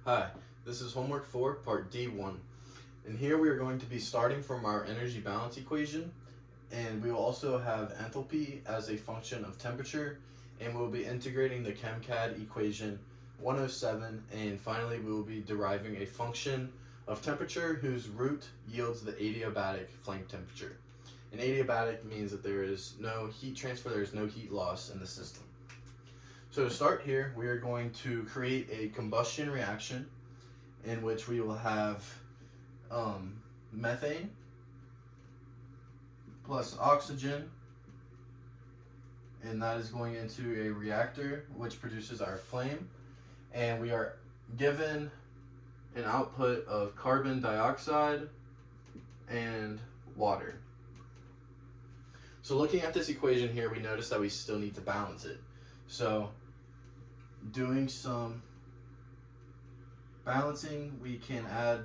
Hi, this is homework 4, part D1. And here we are going to be starting from our energy balance equation, and we will also have enthalpy as a function of temperature, and we'll be integrating the ChemCAD equation 107, and finally we will be deriving a function of temperature whose root yields the adiabatic flame temperature. And adiabatic means that there is no heat transfer, there is no heat loss in the system. So to start here, we are going to create a combustion reaction in which we will have methane plus oxygen, and that is going into a reactor which produces our flame, and we are given an output of carbon dioxide and water. So looking at this equation here, we notice that we still need to balance it. So doing some balancing, we can add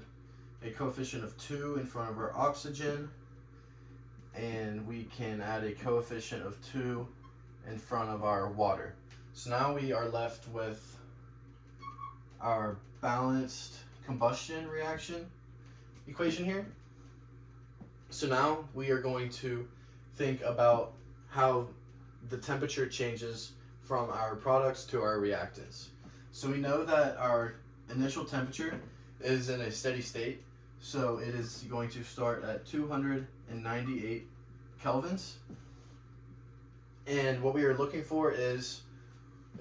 a coefficient of 2 in front of our oxygen, and we can add a coefficient of 2 in front of our water. So now we are left with our balanced combustion reaction equation here. So now we are going to think about how the temperature changes from our products to our reactants. So we know that our initial temperature is in a steady state, so it is going to start at 298 kelvins. And what we are looking for is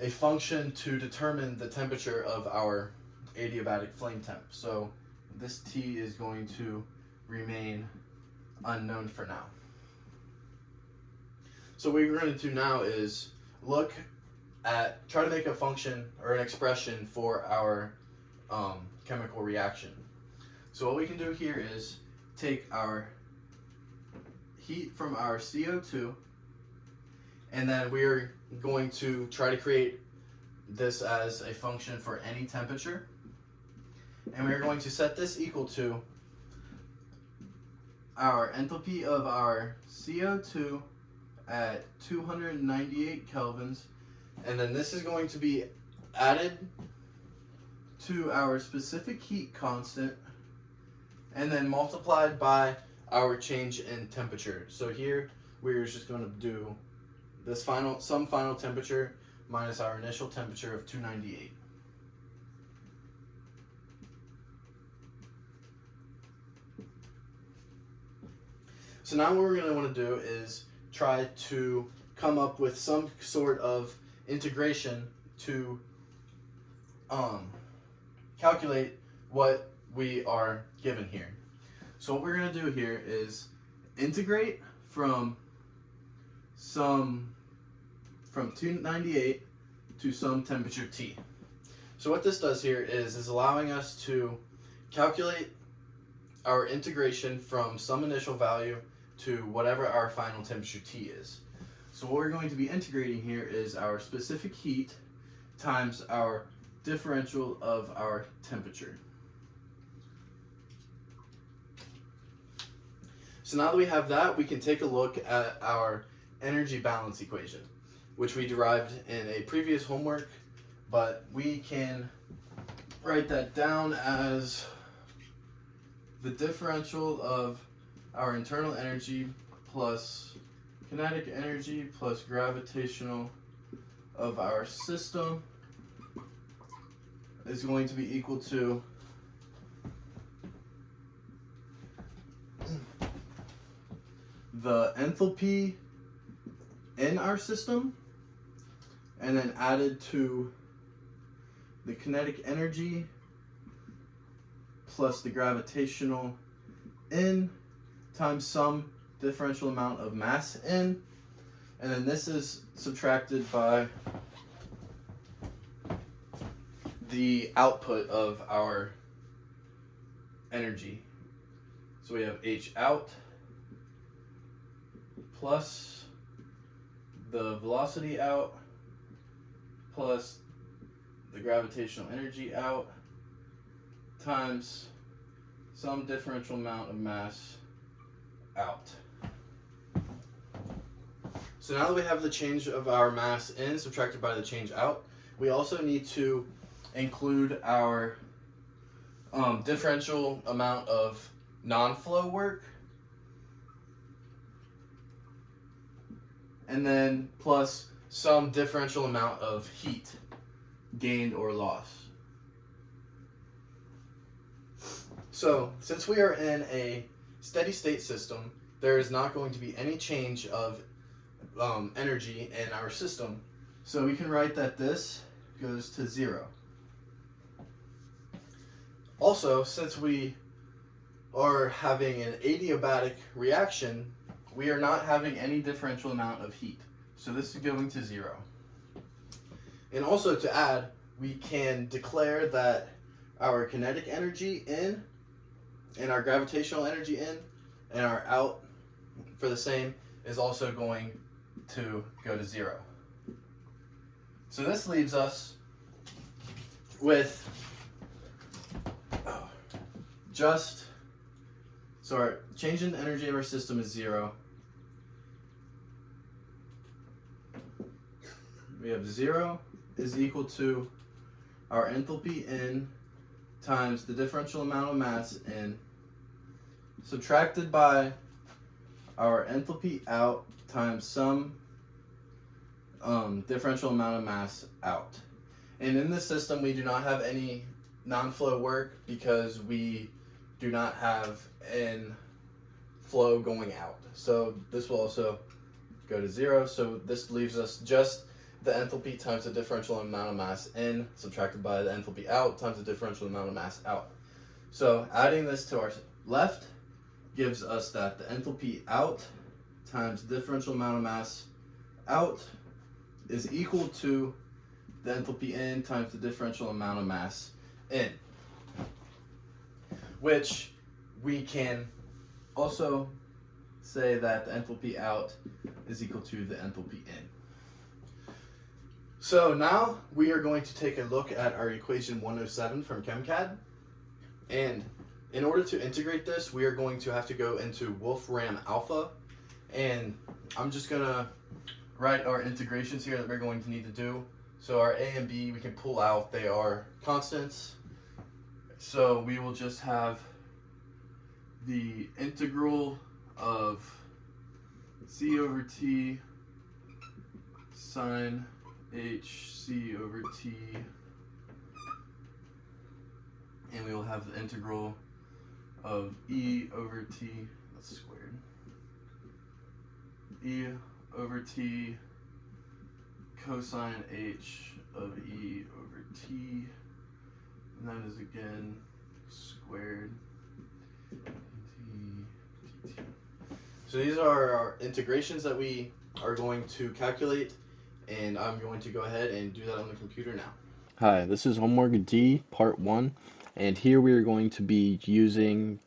a function to determine the temperature of our adiabatic flame temp. So this T is going to remain unknown for now. So what we're going to do now is try to make a function or an expression for our chemical reaction. So what we can do here is take our heat from our CO2, and then we're going to try to create this as a function for any temperature, and we're going to set this equal to our enthalpy of our CO2 at 298 kelvins, and then this is going to be added to our specific heat constant and then multiplied by our change in temperature. So here we're just going to do this some final temperature minus our initial temperature of 298. So now what we're going to want to do is try to come up with some sort of integration to calculate what we are given here. So what we're going to do here is integrate from 298 to some temperature T. So what this does here is allowing us to calculate our integration from some initial value to whatever our final temperature T is. So what we're going to be integrating here is our specific heat times our differential of our temperature. So now that we have that, we can take a look at our energy balance equation, which we derived in a previous homework, but we can write that down as the differential of our internal energy plus kinetic energy plus gravitational of our system is going to be equal to the enthalpy in our system, and then added to the kinetic energy plus the gravitational in times some differential amount of mass in, and then this is subtracted by the output of our energy. So we have H out plus the velocity out plus the gravitational energy out times some differential amount of mass out. So now that we have the change of our mass in subtracted by the change out, we also need to include our differential amount of non-flow work, and then plus some differential amount of heat gained or lost. So, since we are in a steady state system, there is not going to be any change of energy in our system. So we can write that this goes to 0. Also, since we are having an adiabatic reaction, we are not having any differential amount of heat. So this is going to 0. And also to add, we can declare that our kinetic energy in and our gravitational energy in and our out for the same is also going to go to 0. So this leaves us with so our change in energy of our system is 0. We have 0 is equal to our enthalpy in times the differential amount of mass in subtracted by our enthalpy out times some differential amount of mass out. And in this system, we do not have any non-flow work because we do not have an flow going out. So this will also go to 0. So this leaves us just the enthalpy times the differential amount of mass in subtracted by the enthalpy out times the differential amount of mass out. So adding this to our left gives us that the enthalpy out times the differential amount of mass out is equal to the enthalpy in times the differential amount of mass in, which we can also say that the enthalpy out is equal to the enthalpy in. So now we are going to take a look at our equation 107 from ChemCAD, and in order to integrate this, we are going to have to go into Wolfram Alpha, and I'm just gonna write our integrations here that we're going to need to do. So our A and B we can pull out, they are constants. So we will just have the integral of c over t sine h c over t, and we will have the integral of e over t, that's squared, e over t cosine h of e over t, and that is again squared t. So these are our integrations that we are going to calculate, and I'm going to go ahead and do that on the computer now. Hi, this is homework D, part 1, and here we are going to be using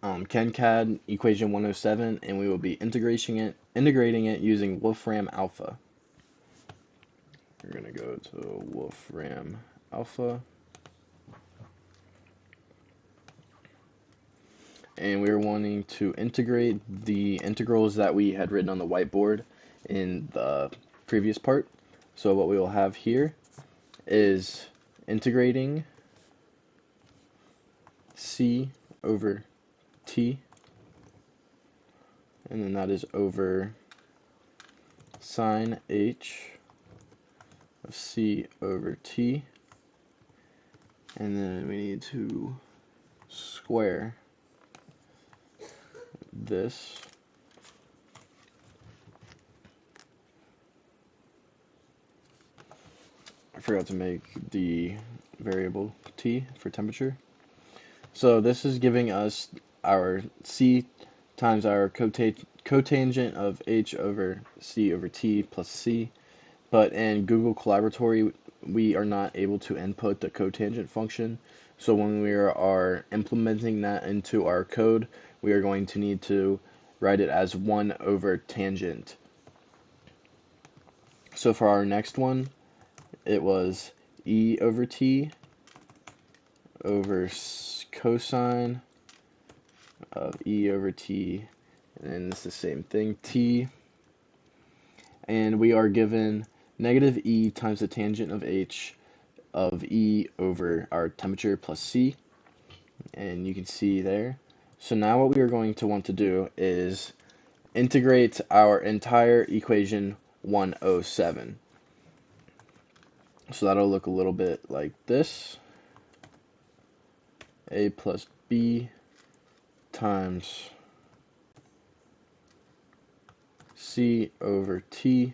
ChemCAD equation 107, and we will be integrating it using Wolfram Alpha. We're going to go to Wolfram Alpha, and we're wanting to integrate the integrals that we had written on the whiteboard in the previous part. So what we will have here is integrating c over t, and then that is over sine h of c over t, and then we need to square this I forgot to make the variable t for temperature. So this is giving us our c times our cotangent of h over c over t plus c, but in Google Colaboratory we are not able to input the cotangent function, so when we are implementing that into our code, we are going to need to write it as 1 over tangent. So for our next one, it was e over t over cosine of e over t, and then it's the same thing, t, and we are given negative e times the tangent of h of e over our temperature plus c, and you can see there. So now what we are going to want to do is integrate our entire equation 107. So that'll look a little bit like this. A plus B times C over T,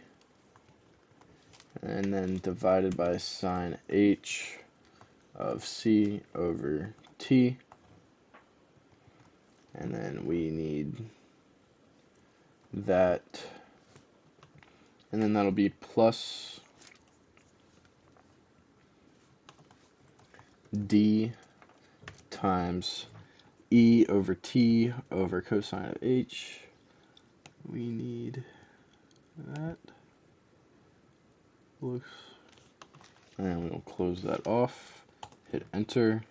and then divided by sine H of C over T, and then we need that, and then that'll be plus D times E over T over cosine of H. We need that. Looks, and we'll close that off. Hit enter.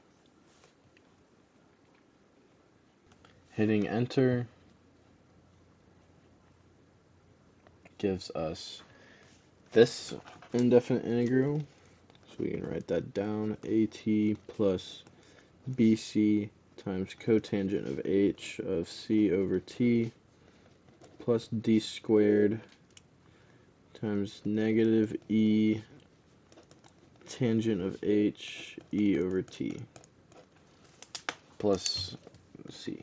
Hitting enter gives us this indefinite integral. So we can write that down. AT plus BC times cotangent of H of C over T plus D squared times negative E tangent of H E over T plus C.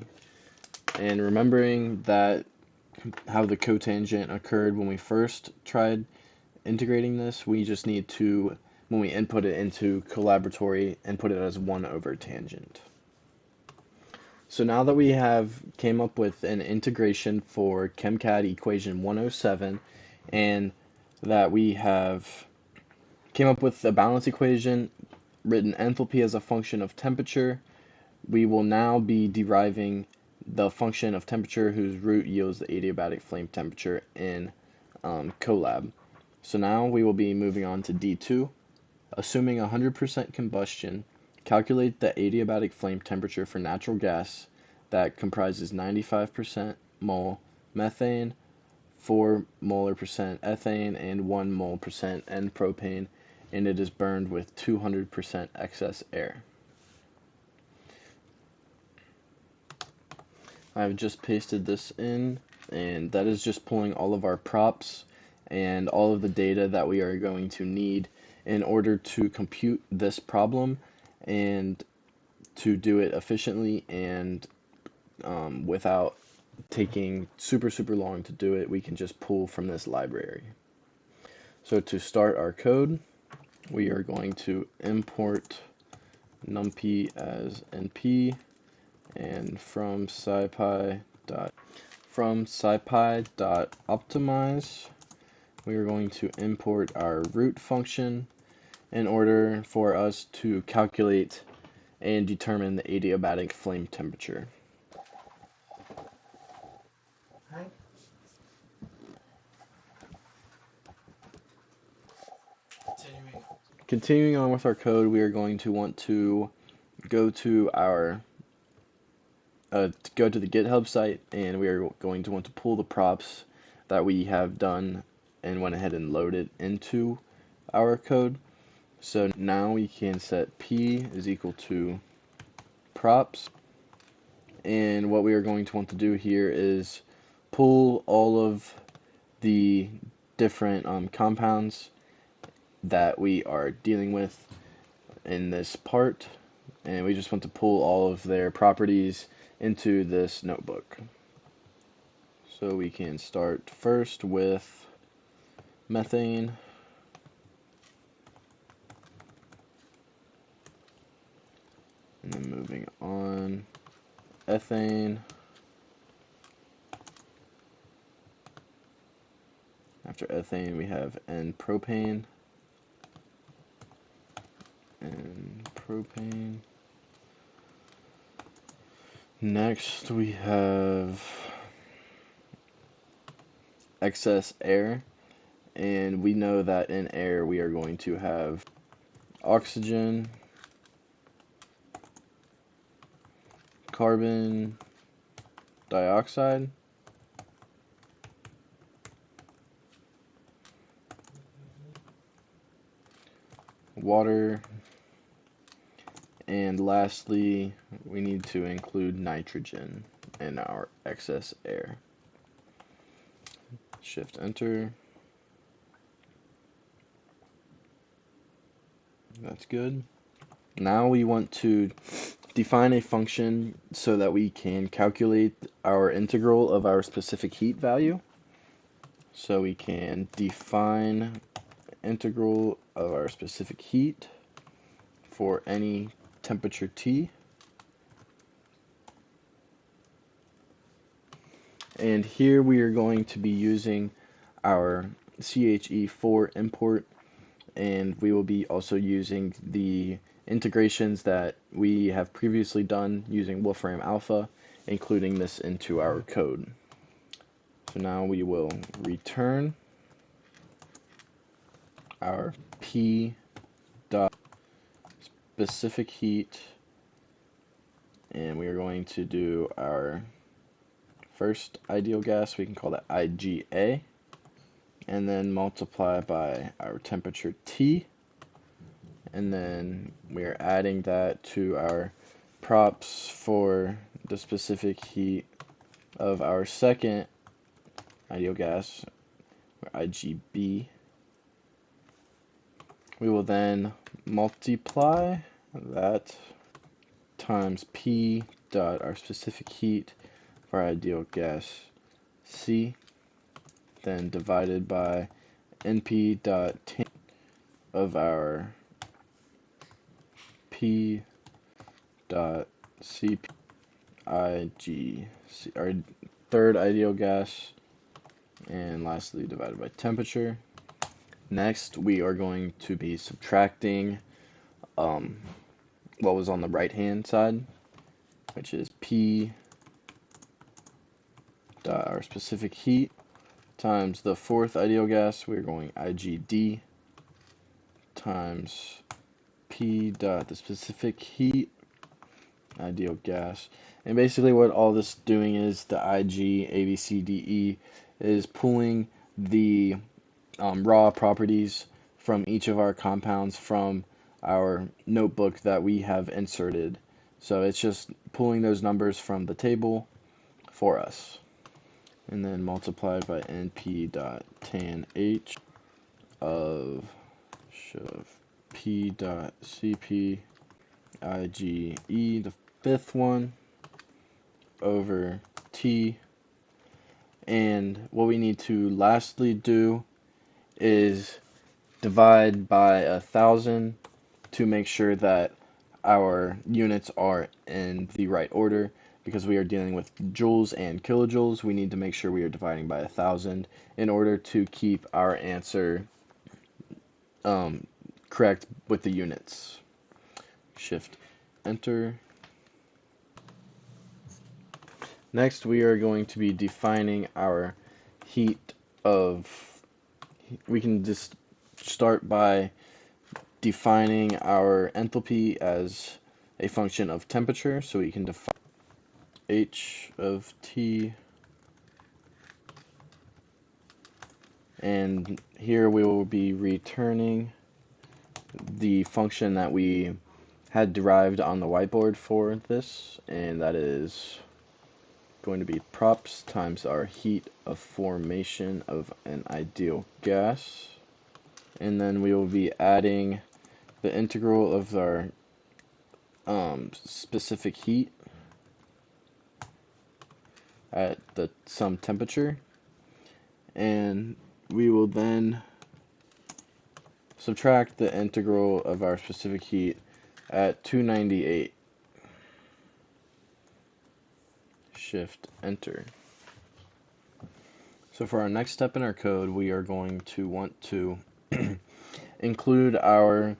And remembering that how the cotangent occurred when we first tried integrating this, we just need to, when we input it into Colaboratory, input it as 1 over tangent. So now that we have came up with an integration for ChemCAD equation 107, and that we have came up with a balance equation, written enthalpy as a function of temperature, we will now be deriving the function of temperature whose root yields the adiabatic flame temperature in Colab. So now we will be moving on to D2. Assuming 100% combustion, calculate the adiabatic flame temperature for natural gas that comprises 95% mole methane, 4 molar percent ethane, and 1 mole percent N-propane, and it is burned with 200% excess air. I've just pasted this in, and that is just pulling all of our props and all of the data that we are going to need in order to compute this problem and to do it efficiently and without taking super long to do it. We can just pull from this library. So to start our code, we are going to import numpy as np, and from scipy.optimize, we are going to import our root function in order for us to calculate and determine the adiabatic flame temperature. Continuing on with our code, we are going to want to go to our go to the GitHub site, and we are going to want to pull the props that we have done and went ahead and loaded into our code. So now we can set p is equal to props, and what we are going to want to do here is pull all of the different compounds that we are dealing with in this part, and we just want to pull all of their properties into this notebook. So we can start first with methane, and then moving on, ethane, after ethane we have N-propane, and propane. Next we have excess air, and we know that in air we are going to have oxygen, carbon dioxide, water, And lastly, we need to include nitrogen in our excess air. Shift enter. That's good. Now we want to define a function so that we can calculate our integral of our specific heat value. So we can define integral of our specific heat for any temperature T. And here we are going to be using our CHE4 import, and we will be also using the integrations that we have previously done using Wolfram Alpha, including this into our code. So now we will return our P dot specific heat, and we are going to do our first ideal gas. We can call that IGA, and then multiply by our temperature T, and then we are adding that to our props for the specific heat of our second ideal gas, or IGB. We will then multiply that times P dot our specific heat for our ideal gas C, then divided by NP dot tan of our P dot CP IG, our third ideal gas, and lastly divided by temperature. Next, we are going to be subtracting what was on the right hand side, which is P dot our specific heat times the fourth ideal gas. We're going IGD times P dot the specific heat ideal gas. And basically what all this doing is the IG, A, B, C, D, E is pulling the raw properties from each of our compounds from our notebook that we have inserted. So it's just pulling those numbers from the table for us. And then multiplied by NP dot tan H of P dot CP IGE, the fifth one, over T. And what we need to lastly do is divide by 1,000 to make sure that our units are in the right order. Because we are dealing with joules and kilojoules, we need to make sure we are dividing by 1,000 in order to keep our answer correct with the units. Shift enter. Next, we are going to be defining our heat of, we can just start by defining our enthalpy as a function of temperature. So we can define H of T, and here we will be returning the function that we had derived on the whiteboard for this, and that is going to be props times our heat of formation of an ideal gas, and then we will be adding the integral of our specific heat at some temperature, and we will then subtract the integral of our specific heat at 298. Shift enter. So for our next step in our code, we are going to want to include our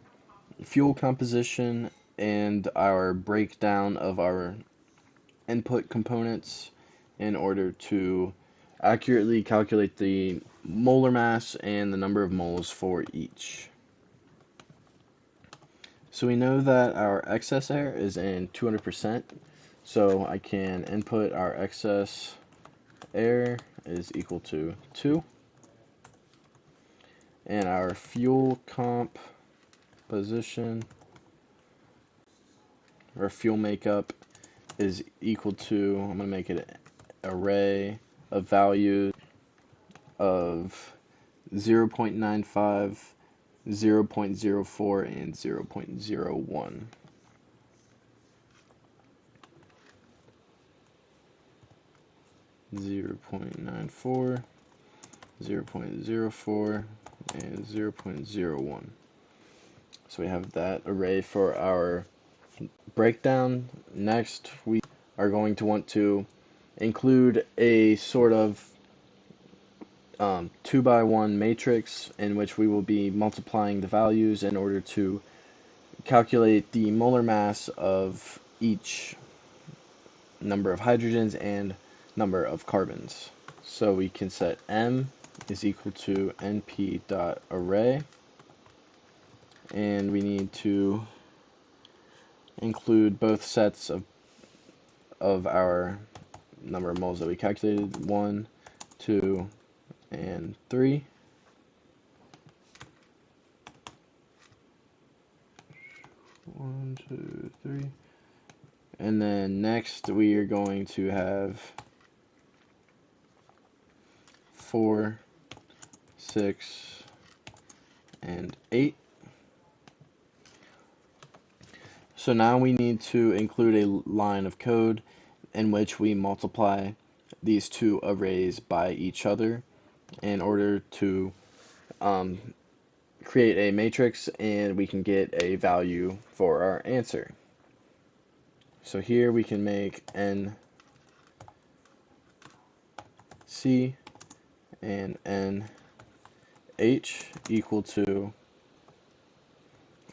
fuel composition and our breakdown of our input components in order to accurately calculate the molar mass and the number of moles for each. So we know that our excess air is in 200%, so I can input our excess air is equal to 2, and our fuel comp position or fuel makeup is equal to, I'm going to make it an array of values of 0.95, 0.04, and 0.01. 0.94, 0.04, and 0.01. So we have that array for our breakdown. Next, we are going to want to include a sort of 2x1 matrix in which we will be multiplying the values in order to calculate the molar mass of each number of hydrogens and number of carbons. So we can set m is equal to np.array, and we need to include both sets of our number of moles that we calculated, 1, 2, and 3. One, two, three. And then next we are going to have 4, 6, and 8. So now we need to include a line of code in which we multiply these two arrays by each other in order to create a matrix, and we can get a value for our answer. So here we can make n c and n h equal to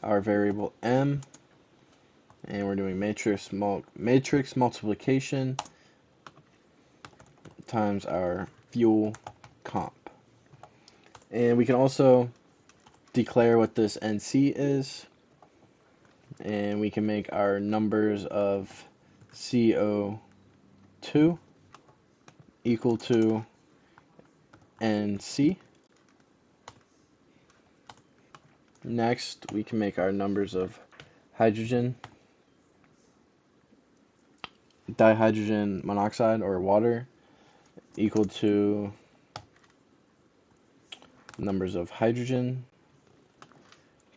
our variable m, and we're doing matrix multiplication times our fuel comp. And we can also declare what this NC is, and we can make our numbers of CO2 equal to NC. Next, we can make our numbers of hydrogen, dihydrogen monoxide or water equal to numbers of hydrogen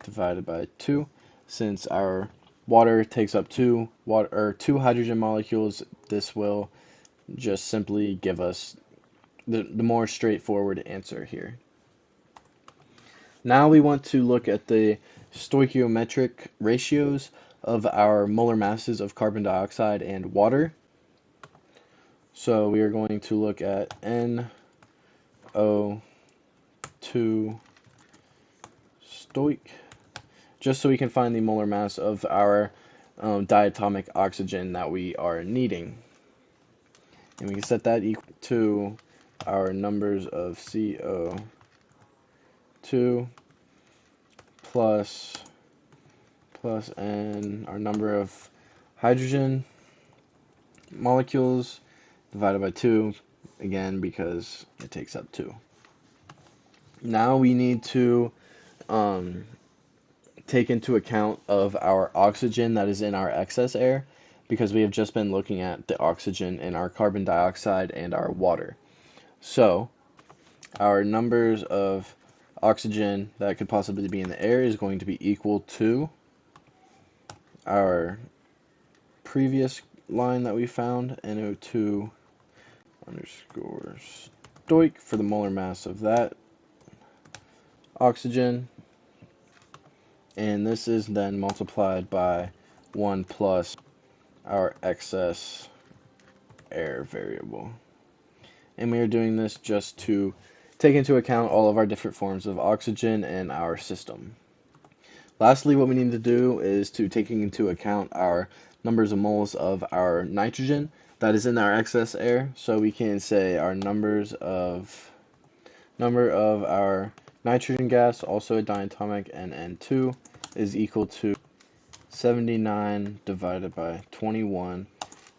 divided by 2. Since our water takes up two hydrogen molecules, this will just simply give us the more straightforward answer here. Now we want to look at the stoichiometric ratios of our molar masses of carbon dioxide and water. So we are going to look at NO2 stoich, just so we can find the molar mass of our diatomic oxygen that we are needing. And we can set that equal to our numbers of CO2 plus n, our number of hydrogen molecules divided by 2, again because it takes up 2. Now we need to take into account of our oxygen that is in our excess air, because we have just been looking at the oxygen in our carbon dioxide and our water. So our numbers of oxygen that could possibly be in the air is going to be equal to our previous line that we found, NO2 underscore stoich, for the molar mass of that oxygen, and this is then multiplied by 1 plus our excess air variable. And we are doing this just to take into account all of our different forms of oxygen in our system. Lastly, what we need to do is to taking into account our numbers of moles of our nitrogen that is in our excess air. So we can say our number of our nitrogen gas, also a diatomic, and N2 is equal to 79 divided by 21,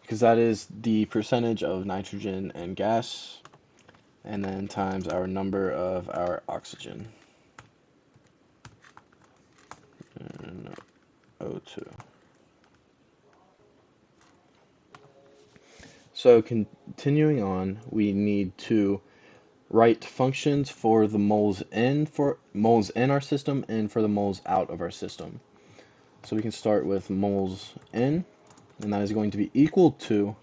because that is the percentage of nitrogen and gas, and then times our number of our oxygen, and O2. So continuing on, we need to write functions for the moles in our system and for the moles out of our system. So we can start with moles in, and that is going to be equal to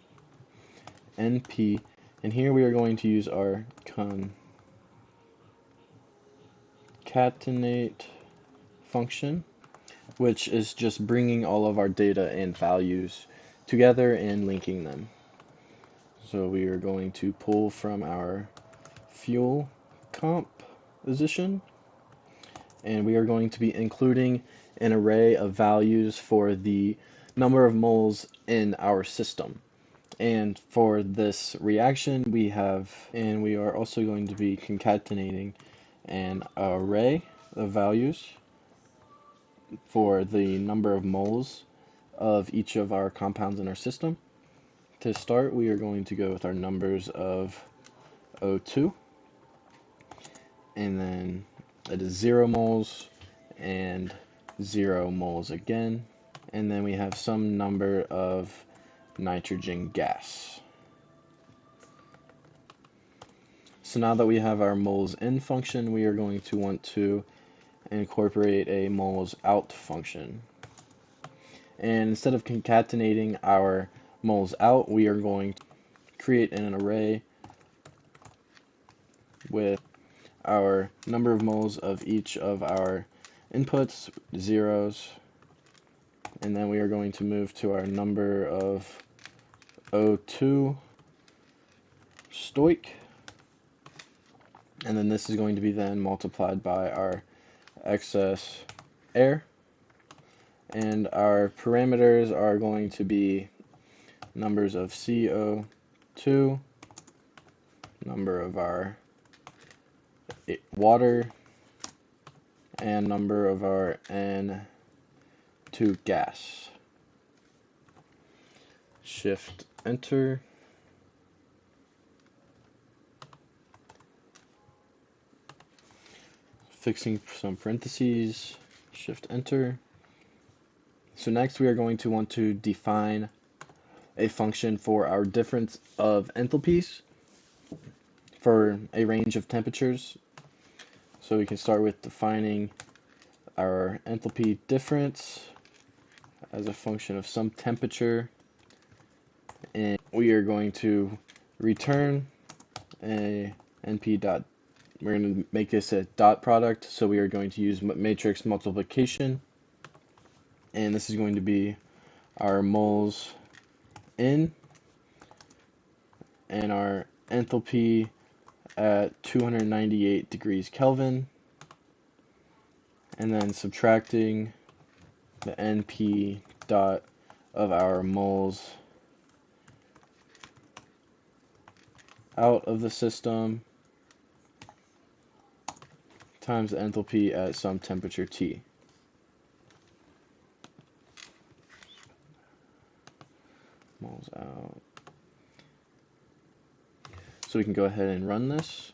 NP, and here we are going to use our concatenate function, which is just bringing all of our data and values together and linking them. So we are going to pull from our fuel composition, and we are going to be including an array of values for the number of moles in our system. And for this reaction, we are also going to be concatenating an array of values for the number of moles of each of our compounds in our system. To start, we are going to go with our numbers of O2, and then it is 0 moles and 0 moles again, and then we have some number of nitrogen gas. So now that we have our moles in function, we are going to want to incorporate a moles out function. And instead of concatenating our moles out, we are going to create an array with our number of moles of each of our inputs, zeros, and then we are going to move to our number of O2 stoich, and then this is going to be then multiplied by our excess air, and our parameters are going to be numbers of CO2, number of our water, and number of our N2 gas. Shift enter. Fixing some parentheses, shift enter. So next we are going to want to define a function for our difference of enthalpies for a range of temperatures. So we can start with defining our enthalpy difference as a function of some temperature, and we are going to return a np dot. We're going to make this a dot product, so we are going to use matrix multiplication, and this is going to be our moles in and our enthalpy at 298 degrees Kelvin, and then subtracting the NP dot of our moles out of the system times the enthalpy at some temperature T. Moles out. So we can go ahead and run this.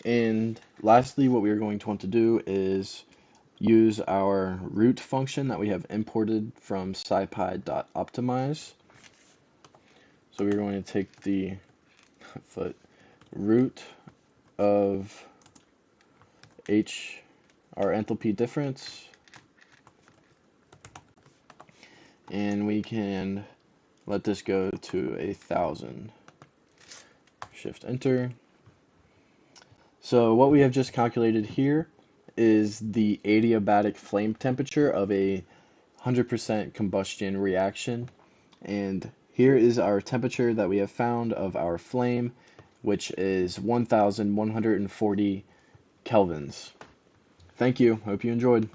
And lastly, what we are going to want to do is use our root function that we have imported from scipy.optimize. So we're going to take the root of our enthalpy difference, and we can let this go to 1,000. Shift enter. So what we have just calculated here is the adiabatic flame temperature of a 100% combustion reaction, and here is our temperature that we have found of our flame, which is 1,140 kelvins. Thank you. Hope you enjoyed.